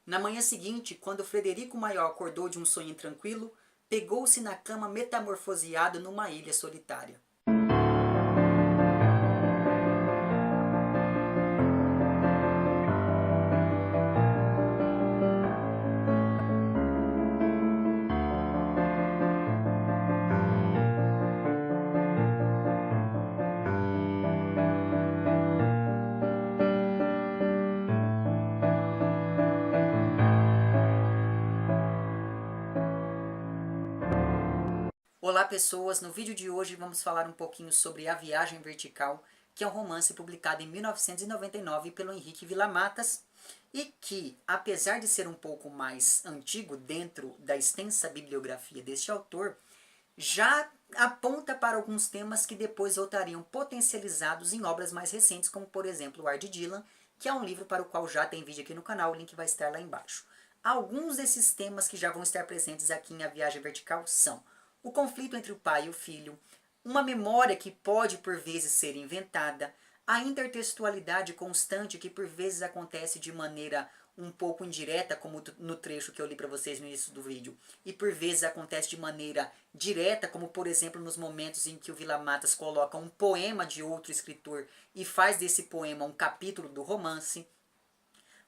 Na manhã seguinte, quando Frederico Maior acordou de um sonho tranquilo, pegou-se na cama metamorfoseado numa ilha solitária. Olá pessoas, no vídeo de hoje vamos falar um pouquinho sobre A Viagem Vertical, que é um romance publicado em 1999 pelo Henrique Villa-Matas e que, apesar de ser um pouco mais antigo dentro da extensa bibliografia deste autor, já aponta para alguns temas que depois voltariam potencializados em obras mais recentes, como por exemplo o Ar de Dylan, que é um livro para o qual já tem vídeo aqui no canal, o link vai estar lá embaixo. Alguns desses temas que já vão estar presentes aqui em A Viagem Vertical são o conflito entre o pai e o filho, uma memória que pode por vezes ser inventada, a intertextualidade constante que por vezes acontece de maneira um pouco indireta, como no trecho que eu li para vocês no início do vídeo, e por vezes acontece de maneira direta, como por exemplo nos momentos em que o Villa-Matas coloca um poema de outro escritor e faz desse poema um capítulo do romance.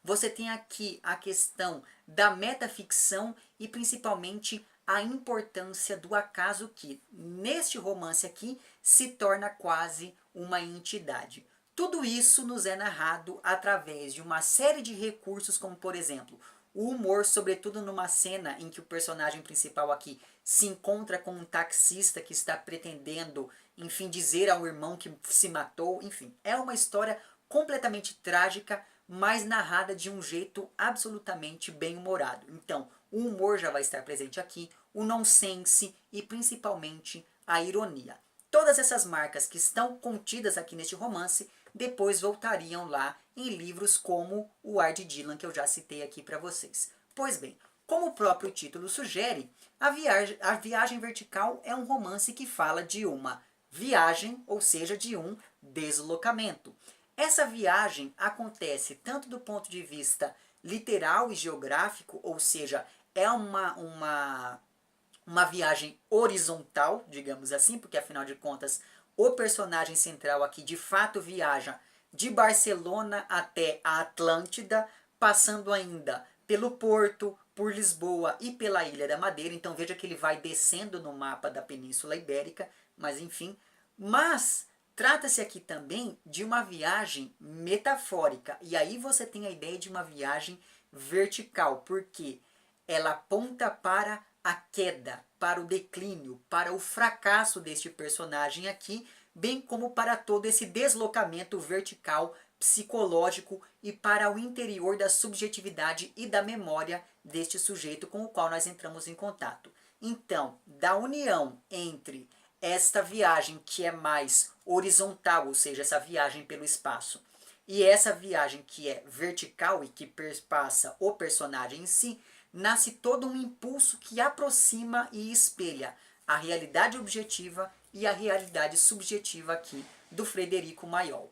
Você tem aqui a questão da metaficção e principalmente a importância do acaso que, neste romance aqui, se torna quase uma entidade. Tudo isso nos é narrado através de uma série de recursos, como por exemplo, o humor, sobretudo numa cena em que o personagem principal aqui se encontra com um taxista que está pretendendo, enfim, dizer ao irmão que se matou. Enfim, é uma história completamente trágica, mas narrada de um jeito absolutamente bem-humorado. Então, o humor já vai estar presente aqui, o nonsense e principalmente a ironia. Todas essas marcas que estão contidas aqui neste romance depois voltariam lá em livros como o Ar de Dylan, que eu já citei aqui para vocês. Pois bem, como o próprio título sugere, a Viagem Vertical é um romance que fala de uma viagem, ou seja, de um deslocamento. Essa viagem acontece tanto do ponto de vista literal e geográfico, ou seja, é uma viagem horizontal, digamos assim, porque afinal de contas o personagem central aqui de fato viaja de Barcelona até a Atlântida, passando ainda pelo Porto, por Lisboa e pela Ilha da Madeira. Então veja que ele vai descendo no mapa da Península Ibérica, mas enfim. Mas trata-se aqui também de uma viagem metafórica, e aí você tem a ideia de uma viagem vertical, porque ela aponta para a queda, para o declínio, para o fracasso deste personagem aqui, bem como para todo esse deslocamento vertical psicológico e para o interior da subjetividade e da memória deste sujeito com o qual nós entramos em contato. Então, da união entre esta viagem que é mais horizontal, ou seja, essa viagem pelo espaço, e essa viagem que é vertical e que perpassa o personagem em si, nasce todo um impulso que aproxima e espelha a realidade objetiva e a realidade subjetiva aqui do Frederico Mayol.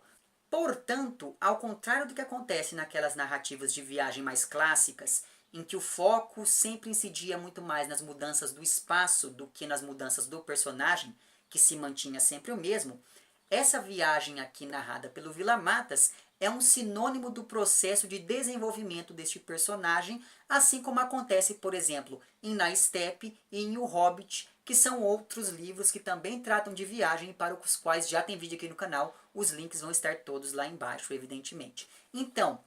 Portanto, ao contrário do que acontece naquelas narrativas de viagem mais clássicas, em que o foco sempre incidia muito mais nas mudanças do espaço do que nas mudanças do personagem, que se mantinha sempre o mesmo, essa viagem aqui narrada pelo Villa-Matas é um sinônimo do processo de desenvolvimento deste personagem, assim como acontece, por exemplo, em Na Steppe e em O Hobbit, que são outros livros que também tratam de viagem, para os quais já tem vídeo aqui no canal. Os links vão estar todos lá embaixo, evidentemente. Então,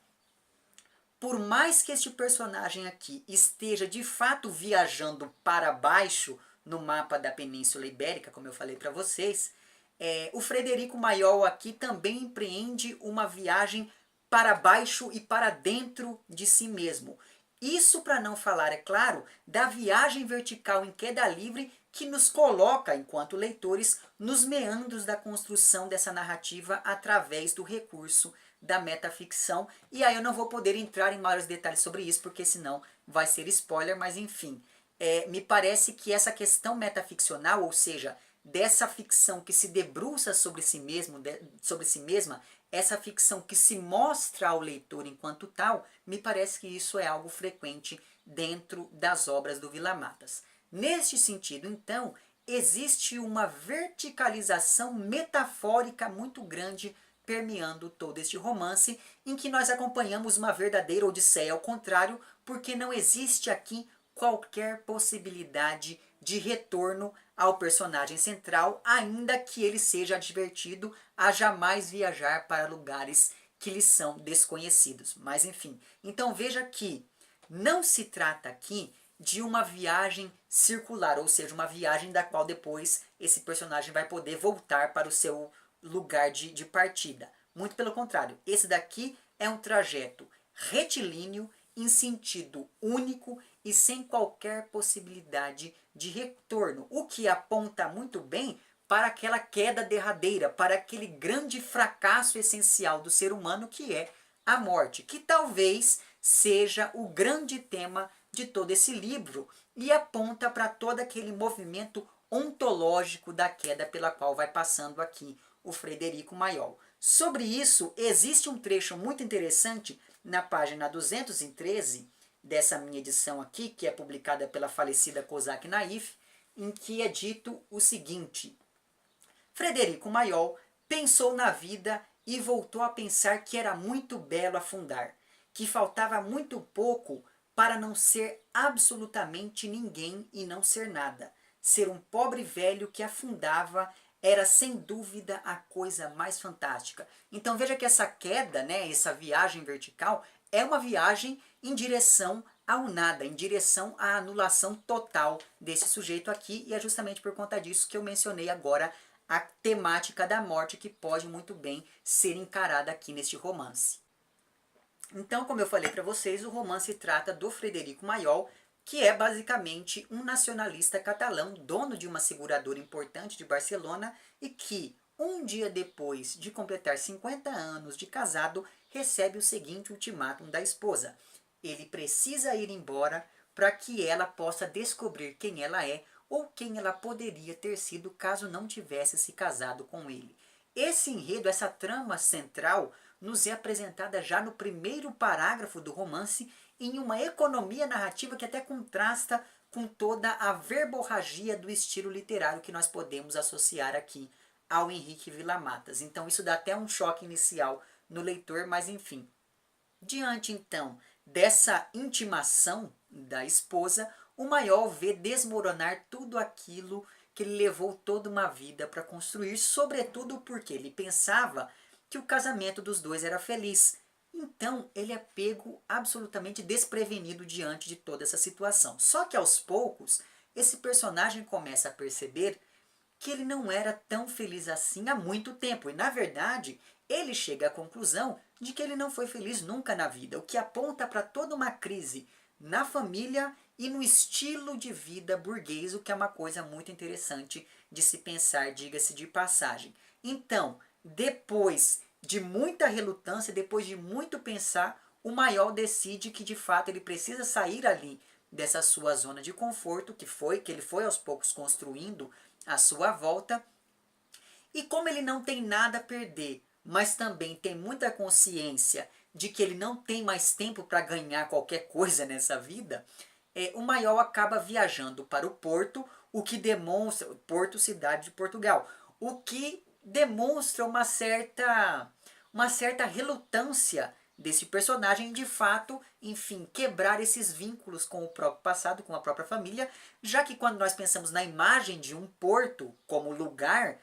por mais que este personagem aqui esteja de fato viajando para baixo no mapa da Península Ibérica, como eu falei para vocês, o Frederico Mayol aqui também empreende uma viagem para baixo e para dentro de si mesmo. Isso para não falar, é claro, da viagem vertical em queda livre que nos coloca, enquanto leitores, nos meandros da construção dessa narrativa através do recurso da metaficção. E aí eu não vou poder entrar em maiores detalhes sobre isso, porque senão vai ser spoiler, mas enfim. Me parece que essa questão metaficcional, ou seja, dessa ficção que se debruça sobre si mesmo, sobre si mesma, essa ficção que se mostra ao leitor enquanto tal, me parece que isso é algo frequente dentro das obras do Vila Matas. Neste sentido, então, existe uma verticalização metafórica muito grande permeando todo este romance, em que nós acompanhamos uma verdadeira odisseia ao contrário, porque não existe aqui qualquer possibilidade de retorno ao personagem central, ainda que ele seja advertido a jamais viajar para lugares que lhe são desconhecidos. Mas enfim, então veja que não se trata aqui de uma viagem circular, ou seja, uma viagem da qual depois esse personagem vai poder voltar para o seu lugar de partida. Muito pelo contrário, esse daqui é um trajeto retilíneo, em sentido único e sem qualquer possibilidade de retorno, o que aponta muito bem para aquela queda derradeira, para aquele grande fracasso essencial do ser humano que é a morte, que talvez seja o grande tema de todo esse livro e aponta para todo aquele movimento ontológico da queda pela qual vai passando aqui o Frederico Mayol. Sobre isso, existe um trecho muito interessante na página 213 dessa minha edição aqui, que é publicada pela falecida Kozak Naif, em que é dito o seguinte: Frederico Mayol pensou na vida e voltou a pensar que era muito belo afundar, que faltava muito pouco para não ser absolutamente ninguém e não ser nada. Ser um pobre velho que afundava era sem dúvida a coisa mais fantástica. Então veja que essa queda, né, essa viagem vertical, é uma viagem em direção ao nada, em direção à anulação total desse sujeito aqui, e é justamente por conta disso que eu mencionei agora a temática da morte, que pode muito bem ser encarada aqui neste romance. Então, como eu falei para vocês, o romance trata do Frederico Mayol, que é basicamente um nacionalista catalão, dono de uma seguradora importante de Barcelona e que, um dia depois de completar 50 anos de casado, recebe o seguinte ultimátum da esposa: ele precisa ir embora para que ela possa descobrir quem ela é ou quem ela poderia ter sido caso não tivesse se casado com ele. Esse enredo, essa trama central, nos é apresentada já no primeiro parágrafo do romance, em uma economia narrativa que até contrasta com toda a verborragia do estilo literário que nós podemos associar aqui ao Henrique Villa-Matas. Então isso dá até um choque inicial no leitor, mas enfim. Diante então dessa intimação da esposa, o Mayol vê desmoronar tudo aquilo que ele levou toda uma vida para construir, sobretudo porque ele pensava que o casamento dos dois era feliz. Então ele é pego absolutamente desprevenido diante de toda essa situação. Só que aos poucos, esse personagem começa a perceber que ele não era tão feliz assim há muito tempo. E na verdade, ele chega à conclusão de que ele não foi feliz nunca na vida, o que aponta para toda uma crise na família e no estilo de vida burguês, o que é uma coisa muito interessante de se pensar, diga-se de passagem. Então, depois de muita relutância, depois de muito pensar, o Mayol decide que de fato ele precisa sair ali dessa sua zona de conforto, que ele foi aos poucos construindo à sua volta. E como ele não tem nada a perder, mas também tem muita consciência de que ele não tem mais tempo para ganhar qualquer coisa nessa vida, o Mayol acaba viajando para o Porto, o que demonstra, Porto, cidade de Portugal, o que demonstra uma certa relutância desse personagem de fato, enfim, quebrar esses vínculos com o próprio passado, com a própria família, já que quando nós pensamos na imagem de um porto como lugar,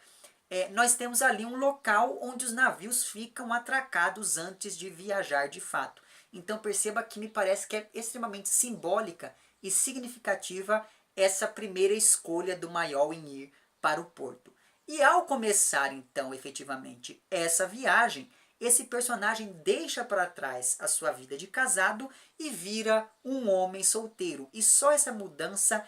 nós temos ali um local onde os navios ficam atracados antes de viajar de fato. Então perceba que me parece que é extremamente simbólica e significativa essa primeira escolha do Mayol em ir para o Porto. E ao começar então efetivamente essa viagem, esse personagem deixa para trás a sua vida de casado e vira um homem solteiro. E só essa mudança,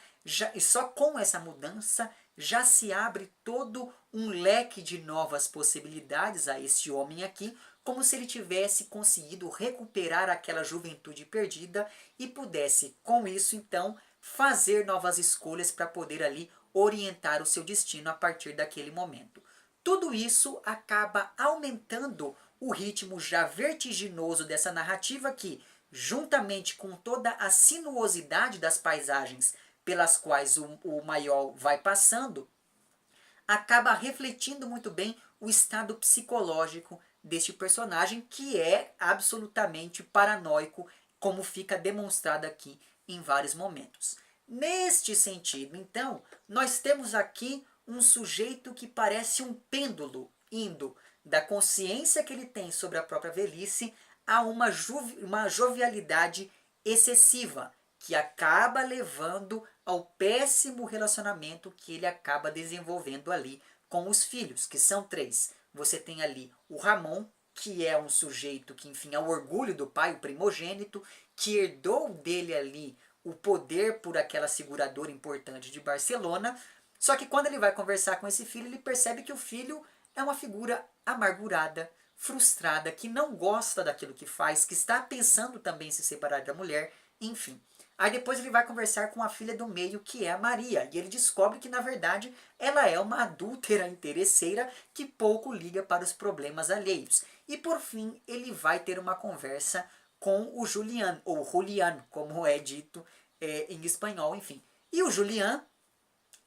só com essa mudança já se abre todo um leque de novas possibilidades a este homem aqui, como se ele tivesse conseguido recuperar aquela juventude perdida e pudesse, com isso então, fazer novas escolhas para poder ali orientar o seu destino a partir daquele momento. Tudo isso acaba aumentando o ritmo já vertiginoso dessa narrativa que, juntamente com toda a sinuosidade das paisagens pelas quais o Mayol vai passando, acaba refletindo muito bem o estado psicológico deste personagem, que é absolutamente paranoico, como fica demonstrado aqui em vários momentos. Neste sentido, então, nós temos aqui um sujeito que parece um pêndulo indo da consciência que ele tem sobre a própria velhice a uma jovialidade excessiva, que acaba levando ao péssimo relacionamento que ele acaba desenvolvendo ali com os filhos, que são três. Você tem ali o Ramon, que é um sujeito que, enfim, é o orgulho do pai, o primogênito, que herdou dele ali o poder por aquela seguradora importante de Barcelona. Só que quando ele vai conversar com esse filho, ele percebe que o filho é uma figura amargurada, frustrada, que não gosta daquilo que faz, que está pensando também em se separar da mulher, enfim. Aí depois ele vai conversar com a filha do meio, que é a Maria, e ele descobre que na verdade ela é uma adúltera interesseira que pouco liga para os problemas alheios. E por fim ele vai ter uma conversa com o Julián, ou Julián, como é dito em espanhol, enfim. E o Julián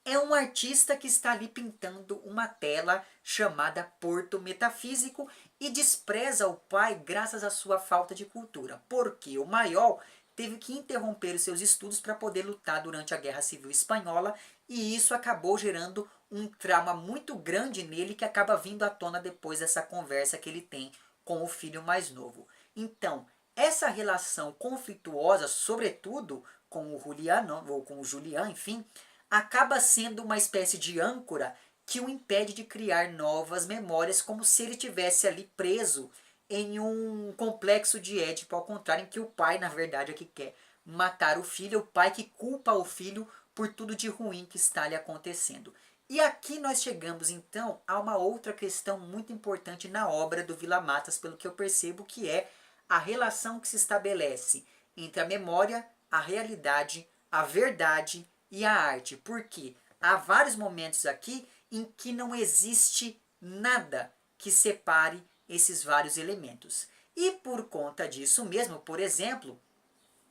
é um artista que está ali pintando uma tela chamada Porto Metafísico e despreza o pai graças à sua falta de cultura, porque o Mayol teve que interromper os seus estudos para poder lutar durante a Guerra Civil Espanhola, e isso acabou gerando um trauma muito grande nele, que acaba vindo à tona depois dessa conversa que ele tem com o filho mais novo. Então, essa relação conflituosa, sobretudo com o Julián, ou com o Julián, enfim, acaba sendo uma espécie de âncora que o impede de criar novas memórias, como se ele tivesse ali preso em um complexo de Édipo, ao contrário, em que o pai, na verdade, é que quer matar o filho, o pai que culpa o filho por tudo de ruim que está lhe acontecendo. E aqui nós chegamos, então, a uma outra questão muito importante na obra do Vila Matas, pelo que eu percebo, que é a relação que se estabelece entre a memória, a realidade, a verdade e a arte. Porque há vários momentos aqui em que não existe nada que separe esses vários elementos. E por conta disso mesmo, por exemplo,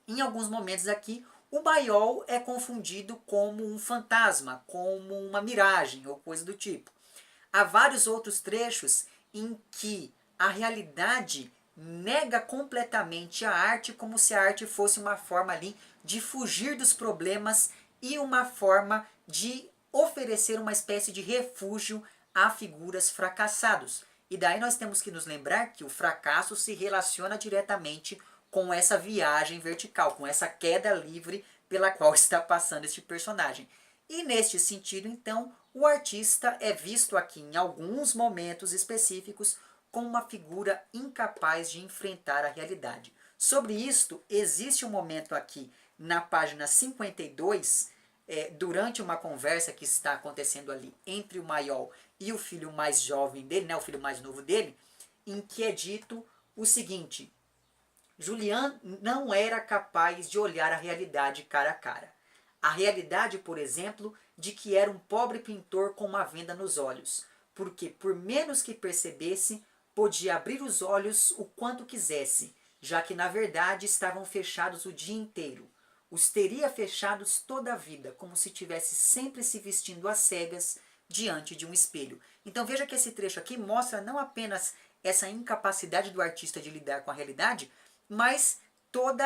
em alguns momentos aqui, o Mayol é confundido como um fantasma, como uma miragem ou coisa do tipo. Há vários outros trechos em que a realidade nega completamente a arte, como se a arte fosse uma forma ali de fugir dos problemas e uma forma de oferecer uma espécie de refúgio a figuras fracassados. E daí nós temos que nos lembrar que o fracasso se relaciona diretamente com essa viagem vertical, com essa queda livre pela qual está passando este personagem. E neste sentido, então, o artista é visto aqui em alguns momentos específicos como uma figura incapaz de enfrentar a realidade. Sobre isto, existe um momento aqui na página 52, durante uma conversa que está acontecendo ali entre o Mayol e o filho mais jovem dele, né, o filho mais novo dele, em que é dito o seguinte: Julián não era capaz de olhar a realidade cara a cara. A realidade, por exemplo, de que era um pobre pintor com uma venda nos olhos, porque por menos que percebesse, podia abrir os olhos o quanto quisesse, já que na verdade estavam fechados o dia inteiro. Os teria fechados toda a vida, como se tivesse sempre se vestindo às cegas diante de um espelho. Então veja que esse trecho aqui mostra não apenas essa incapacidade do artista de lidar com a realidade, mas todo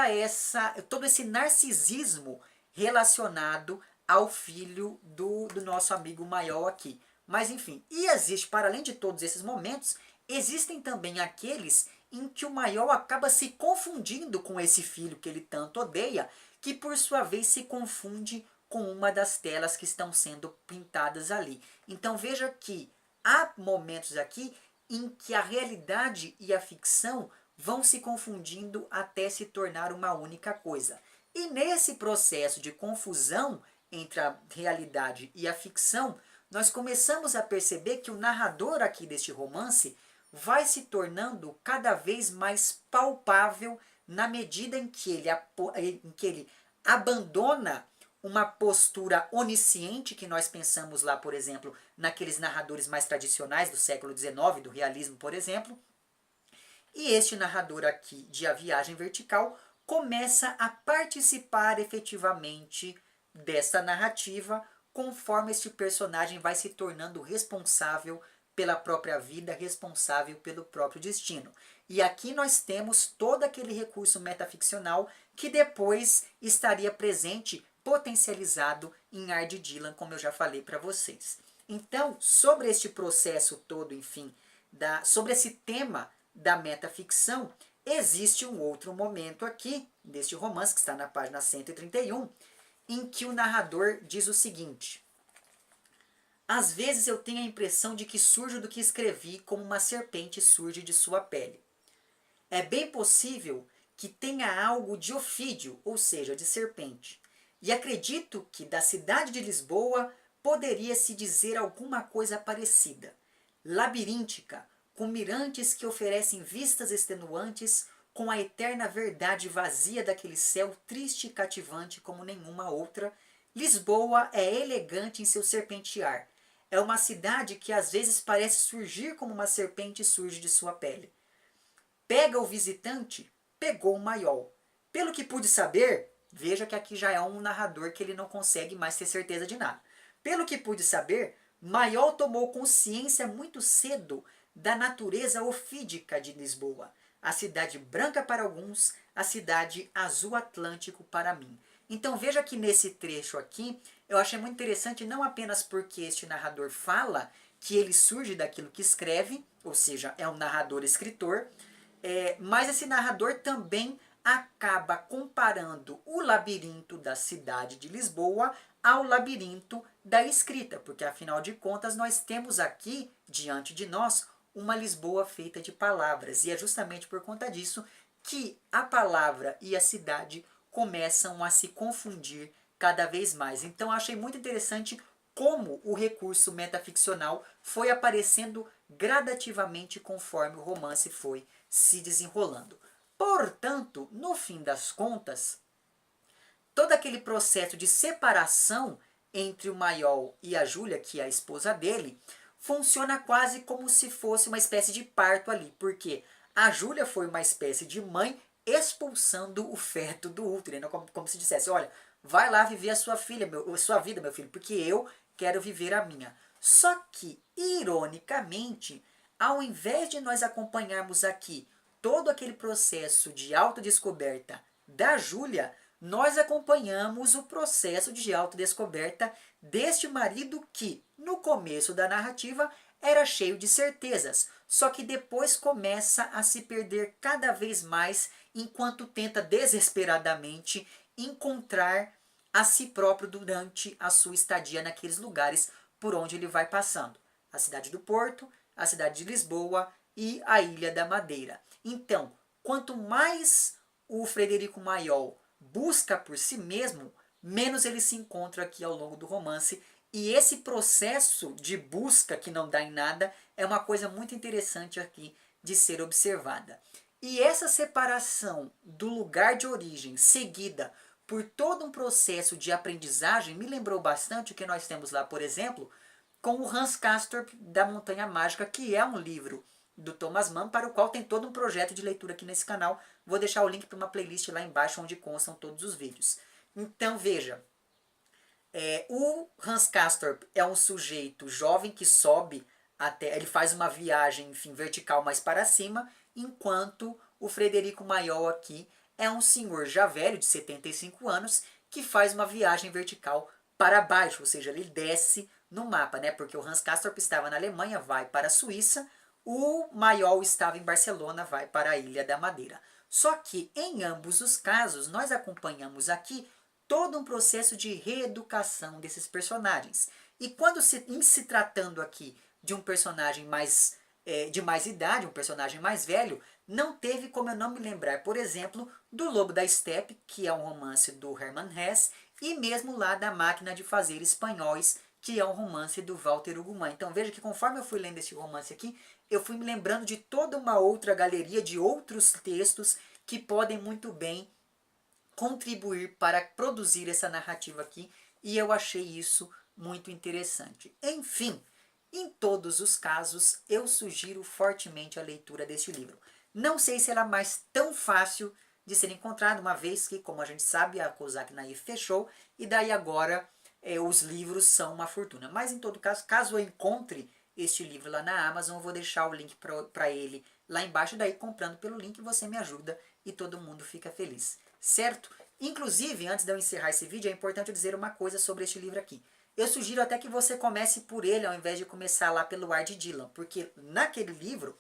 esse narcisismo relacionado ao filho do nosso amigo Mayol aqui. Mas enfim, e existe, para além de todos esses momentos, existem também aqueles em que o Mayol acaba se confundindo com esse filho que ele tanto odeia, que por sua vez se confunde com uma das telas que estão sendo pintadas ali. Então veja que há momentos aqui em que a realidade e a ficção vão se confundindo até se tornar uma única coisa. E nesse processo de confusão entre a realidade e a ficção, nós começamos a perceber que o narrador aqui deste romance vai se tornando cada vez mais palpável na medida em que ele abandona uma postura onisciente que nós pensamos lá, por exemplo, naqueles narradores mais tradicionais do século XIX, do realismo, por exemplo, E este narrador aqui de A Viagem Vertical começa a participar efetivamente dessa narrativa conforme este personagem vai se tornando responsável pela própria vida, responsável pelo próprio destino. E aqui nós temos todo aquele recurso metaficcional que depois estaria presente, potencializado em Ard Dylan, como eu já falei para vocês. Então, sobre este processo todo, enfim, sobre esse tema da metaficção, existe um outro momento aqui, deste romance, que está na página 131, em que o narrador diz o seguinte: às vezes eu tenho a impressão de que surjo do que escrevi como uma serpente surge de sua pele. É bem possível que tenha algo de ofídio, ou seja, de serpente. E acredito que da cidade de Lisboa poderia-se dizer alguma coisa parecida. Labiríntica, com mirantes que oferecem vistas extenuantes, com a eterna verdade vazia daquele céu triste e cativante como nenhuma outra, Lisboa é elegante em seu serpentear. É uma cidade que às vezes parece surgir como uma serpente surge de sua pele. Pega o visitante, pegou o maiol. Pelo que pude saber, veja que aqui já é um narrador que ele não consegue mais ter certeza de nada. Pelo que pude saber, Maiol tomou consciência muito cedo da natureza ofídica de Lisboa. A cidade branca para alguns, a cidade azul Atlântico para mim. Então veja que nesse trecho aqui, eu achei muito interessante não apenas porque este narrador fala que ele surge daquilo que escreve, ou seja, é um narrador-escritor, mas esse narrador também acaba comparando o labirinto da cidade de Lisboa ao labirinto da escrita, porque afinal de contas nós temos aqui, diante de nós, uma Lisboa feita de palavras, e é justamente por conta disso que a palavra e a cidade começam a se confundir cada vez mais. Então achei muito interessante como o recurso metaficcional foi aparecendo gradativamente conforme o romance foi se desenrolando. Portanto, no fim das contas, todo aquele processo de separação entre o Maiol e a Júlia, que é a esposa dele, funciona quase como se fosse uma espécie de parto ali, porque a Júlia foi uma espécie de mãe expulsando o feto do útero, né? Como se dissesse, olha, vai lá viver a sua sua vida, meu filho, porque eu quero viver a minha. Só que, ironicamente, ao invés de nós acompanharmos aqui todo aquele processo de autodescoberta da Júlia, nós acompanhamos o processo de autodescoberta deste marido que, no começo da narrativa, era cheio de certezas, só que depois começa a se perder cada vez mais enquanto tenta desesperadamente encontrar a si próprio durante a sua estadia naqueles lugares por onde ele vai passando. A cidade do Porto, a cidade de Lisboa e a Ilha da Madeira. Então, quanto mais o Frederico Maiol busca por si mesmo, menos ele se encontra aqui ao longo do romance. E esse processo de busca que não dá em nada é uma coisa muito interessante aqui de ser observada. E essa separação do lugar de origem, seguida por todo um processo de aprendizagem, me lembrou bastante o que nós temos lá, por exemplo, com o Hans Castorp da Montanha Mágica, que é um livro do Thomas Mann, para o qual tem todo um projeto de leitura aqui nesse canal. Vou deixar o link para uma playlist lá embaixo, onde constam todos os vídeos. Então, veja, o Hans Castorp é um sujeito jovem que sobe até, ele faz uma viagem, enfim, vertical mais para cima, enquanto o Frederico Maiol aqui é um senhor já velho, de 75 anos, que faz uma viagem vertical para baixo, ou seja, ele desce no mapa, né? Porque o Hans Castorp estava na Alemanha, vai para a Suíça, o Maiol estava em Barcelona, vai para a Ilha da Madeira. Só que em ambos os casos, nós acompanhamos aqui todo um processo de reeducação desses personagens. E quando em se tratando aqui de um personagem de mais idade, um personagem mais velho, não teve como eu não me lembrar, por exemplo, do Lobo da Steppe, que é um romance do Hermann Hesse, e mesmo lá da Máquina de Fazer Espanhóis, que é um romance do Walter Hugo Mann. Então veja que conforme eu fui lendo esse romance aqui, eu fui me lembrando de toda uma outra galeria de outros textos que podem muito bem contribuir para produzir essa narrativa aqui, e eu achei isso muito interessante. Enfim, em todos os casos, eu sugiro fortemente a leitura deste livro. Não sei se ela é mais tão fácil de ser encontrada, uma vez que, como a gente sabe, a Kozak Naif fechou, e daí agora os livros são uma fortuna. Mas em todo caso, caso eu encontre este livro lá na Amazon, eu vou deixar o link para ele lá embaixo, daí comprando pelo link você me ajuda e todo mundo fica feliz, certo? Inclusive, antes de eu encerrar esse vídeo, é importante eu dizer uma coisa sobre este livro aqui. Eu sugiro até que você comece por ele, ao invés de começar lá pelo Ard Dylan, porque naquele livro,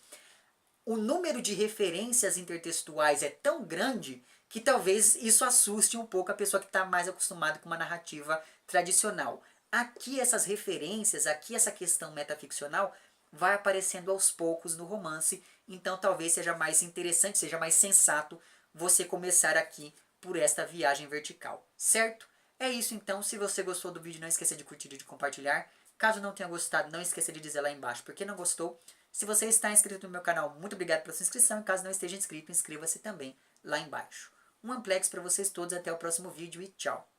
o número de referências intertextuais é tão grande que talvez isso assuste um pouco a pessoa que está mais acostumada com uma narrativa tradicional. Aqui essas referências, aqui essa questão metaficcional vai aparecendo aos poucos no romance, então talvez seja mais interessante, seja mais sensato você começar aqui por esta viagem vertical, certo? É isso então, se você gostou do vídeo, não esqueça de curtir e de compartilhar. Caso não tenha gostado, não esqueça de dizer lá embaixo porque não gostou. Se você está inscrito no meu canal, muito obrigado pela sua inscrição. E caso não esteja inscrito, inscreva-se também lá embaixo. Um amplex para vocês todos, até o próximo vídeo e tchau!